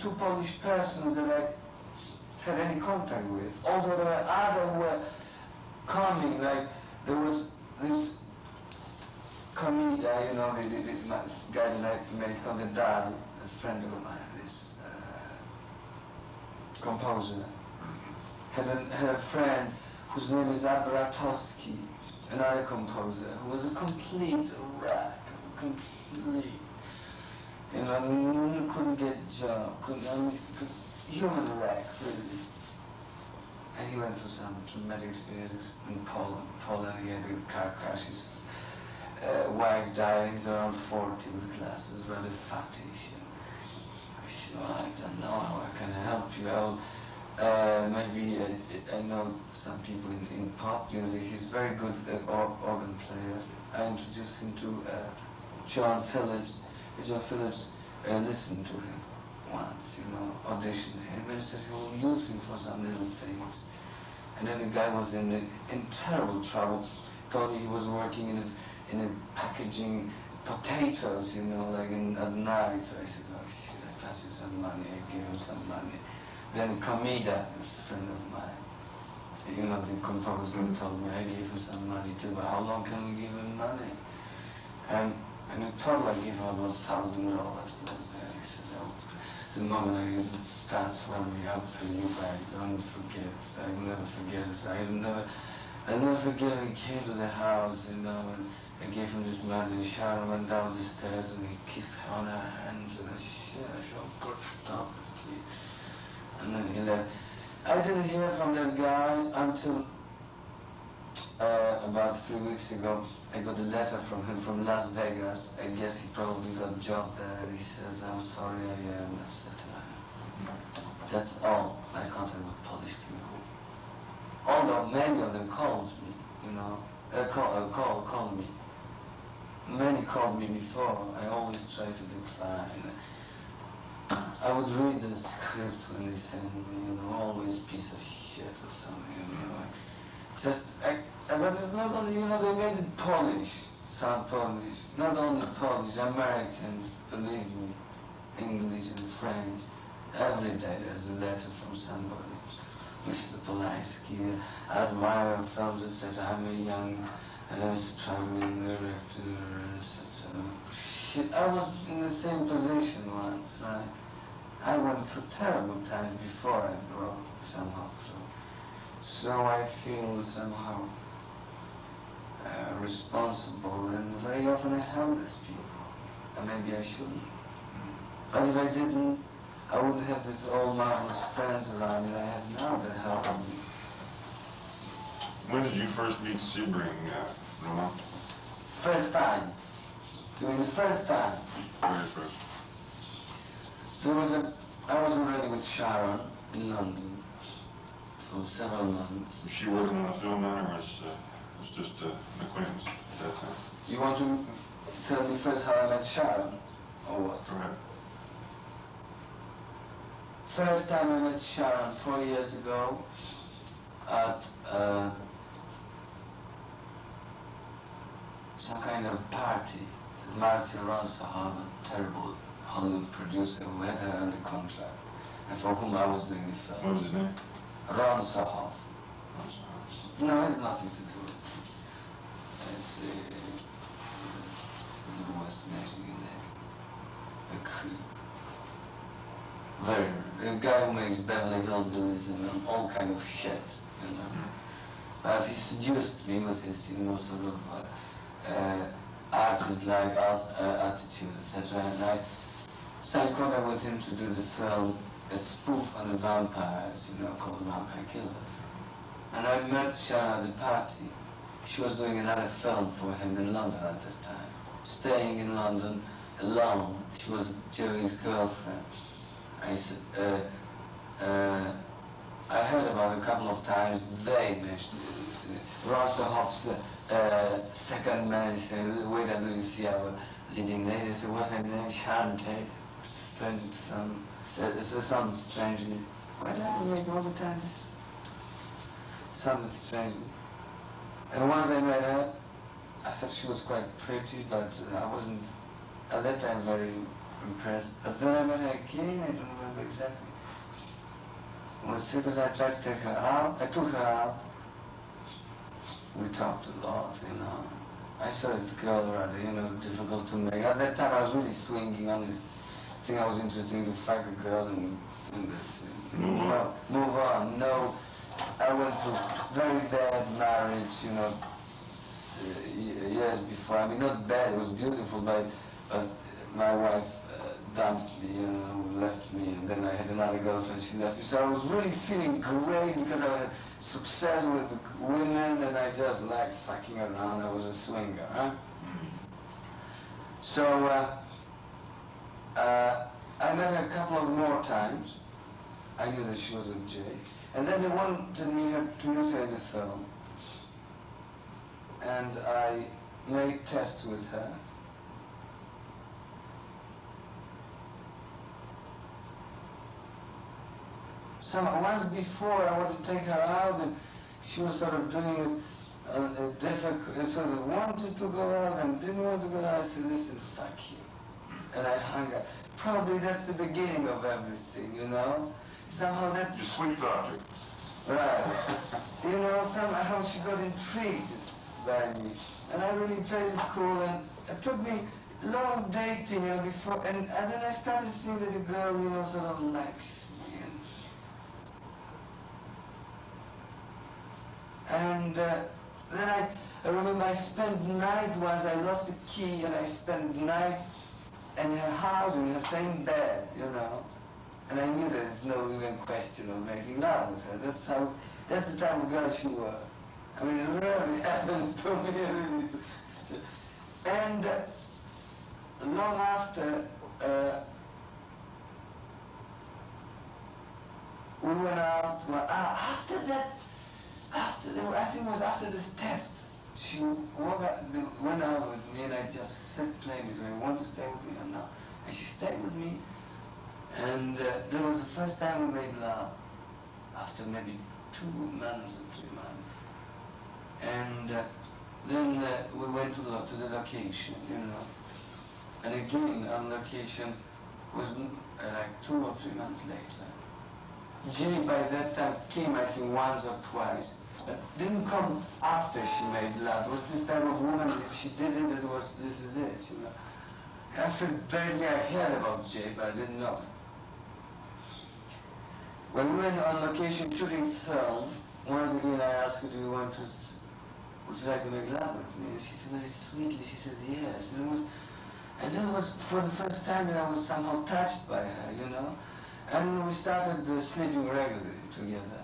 two Polish persons that I had any contact with. Although there were others who were coming, like there was this comedian, you know, this guy that I met called the Dal, a friend of mine, this composer, had a friend whose name is Abratowski, another composer, who was a complete wreck, complete, you know, couldn't get a job, human wreck, really. And he went through some traumatic experiences in Poland. He had car crashes. Wife died, he's around 40 with glasses, rather fattish. I said, well, I don't know how I can help you. Maybe I know some people in pop music. He's very good organ player. I introduced him to John Phillips. John Phillips listened to him once, you know, auditioned him, and said he will use him for some little things. And then the guy was in terrible trouble. Told me he was working in a packaging potatoes, you know, like at night. So I said, oh shit, I pass you some money. I gave him some money. Then Comida, a friend of mine, you know, the composer, told me I gave him some money too. But how long can we give him money? And I told I gave him about $1,000. He said, oh, the moment I get it starts swelling up to you, I don't forget. I will never forget it. I'll never forget he came to the house, you know, and I gave him this money, and Sharon went down the stairs and he kissed her on her hands, and I said, oh God, stop it, please. And then he left. I didn't hear from that guy until about 3 weeks ago. I got a letter from him from Las Vegas. I guess he probably got a job there. He says, I'm sorry, I am, etc. That's all my contact with Polish people. Although many of them called me, you know, called me. Many called me before. I always try to decline. I would read the script when they send me, you know, always piece of shit or something, you know. But it's not only, you know, they made it Polish, sound Polish. Not only Polish, Americans, believe me, English and French. Every day there's a letter from somebody. Mr. Polanski, I admire films, etc. I'm a young, struggling director, etc. Shit, I was in the same position once, right? I went through terrible times before I broke, somehow. So I feel somehow responsible, and very often I help these people. And maybe I shouldn't. But if I didn't, I wouldn't have these old marvelous friends around me that I have now that help me. When did you first meet Sebring, Roman? First time. During the first time. Very first. I was already with Sharon in London for several months. Was she working on a film then, or was just an acquaintance at that time? You want to tell me first how I met Sharon, or what? Go ahead. First time I met Sharon 4 years ago at some kind of party. Martin Ronsahan, a terrible Hollywood producer who had her under contract, and for whom I was doing the film. What was his name? Ron Sahoff. No, it has nothing to do with it. It's the most amazing name. A creep. A guy who makes Beverly Hillbillies and all kind of shit, you know. But he seduced me with his, you know, sort of artist-like attitude, etc. And I signed contract with him to do the film, a spoof on the vampires, you know, called Vampire Killers. And I met Sharon at the party. She was doing another film for him in London at that time. Staying in London alone. She was Jerry's girlfriend. I said, I heard about a couple of times they mentioned Rosserhoff's second man. He said, wait until you see our leading lady. I said, what's her name? Sharon Tate. Strange some. It sounds strangely. Why do I make all the time? Sounded strangely. And once I met her, I thought she was quite pretty, but I wasn't at that time very impressed. But then I met her again, I don't remember exactly. It was because I tried to take her out. I took her out. We talked a lot, you know. I saw the girl rather, you know, difficult to make. At that time I was really swinging on this thing. I was interested in to fuck a girl and move on. No, I went through very bad marriage, you know, years before. I mean, not bad, it was beautiful, but my wife dumped me, you know, left me, and then I had another girlfriend, she left me. So I was really feeling great because I had success with women, and I just liked fucking around. I was a swinger, huh? So I met her a couple of more times. I knew that she was with Jay. And then they wanted me to use her in the film. And I made tests with her. Once before I wanted to take her out, and she was sort of doing a difficult, sort of wanted to go out and didn't want to go out. I said, listen, fuck you. And I hung up. Probably that's the beginning of everything, you know? Somehow that's... You sweet talking. Right. You know, somehow she got intrigued by me. And I really played it cool, and it took me long dating, you know, before, and then I started seeing that the girl, you know, sort of likes me. And then I remember I spent the night once, I lost the key, and I spent the night in her house, in her same bed, you know. And I knew there's no even question of making love with her. That's the type of girl she was. I mean, it really happens to me. And long after, we went out, after that, I think it was after this test, she went out with me, and I just said plainly to her, "You want to stay with me or not?" And she stayed with me, and that was the first time we made love, after maybe 2 months or 3 months. And then we went to the location, you know. And again, on location was like 2 or 3 months later. Jimmy by that time came, I think, once or twice. But didn't come after she made love. It was this type of woman, if she did it, this is it, you know. I felt badly, I heard about Jay, but I didn't know. When we went on location shooting film, once again I asked her, would you like to make love with me? And she said very sweetly, she said yes. And then it was for the first time that I was somehow touched by her, you know. And we started sleeping regularly together.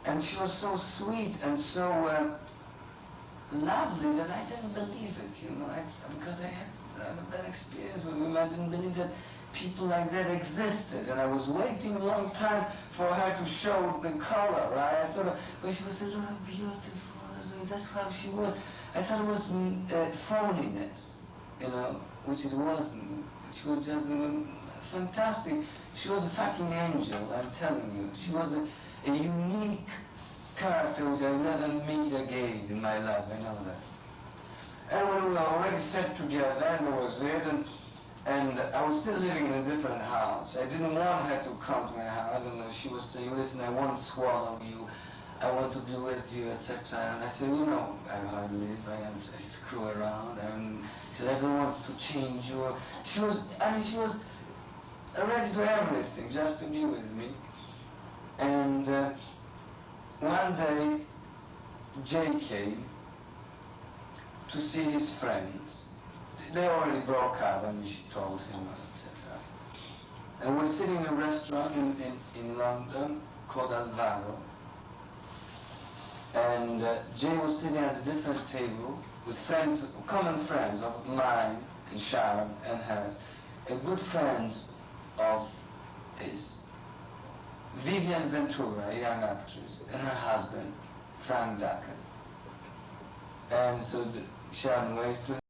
And she was so sweet and so lovely that I didn't believe it, you know. Because I had a bad experience with women. I didn't believe that people like that existed. And I was waiting a long time for her to show the color, right? I thought, but she was a little beautiful. That's how she was. I thought it was phoniness, you know, which it wasn't. She was just fantastic. She was a fucking angel, I'm telling you. She was a unique character which I'll never meet again in my life, I know that. And when we were already set together, and that was it, and I was still living in a different house. I didn't want her to come to my house, and she was saying, listen, I won't swallow you. I want to be with you, etc. And I said, you know, I hardly live, I screw around. And she said, I don't want to change you. She was ready to everything, just to be with me. And one day, Jay came to see his friends. They already broke up, and she told him, etc. And we're sitting in a restaurant in London called Alvaro. And Jay was sitting at a different table with friends, common friends of mine and Sharon and hers, and good friends of his. Vivian Ventura, a young actress, and her husband, Frank Ducker. And so Sharon waved to him.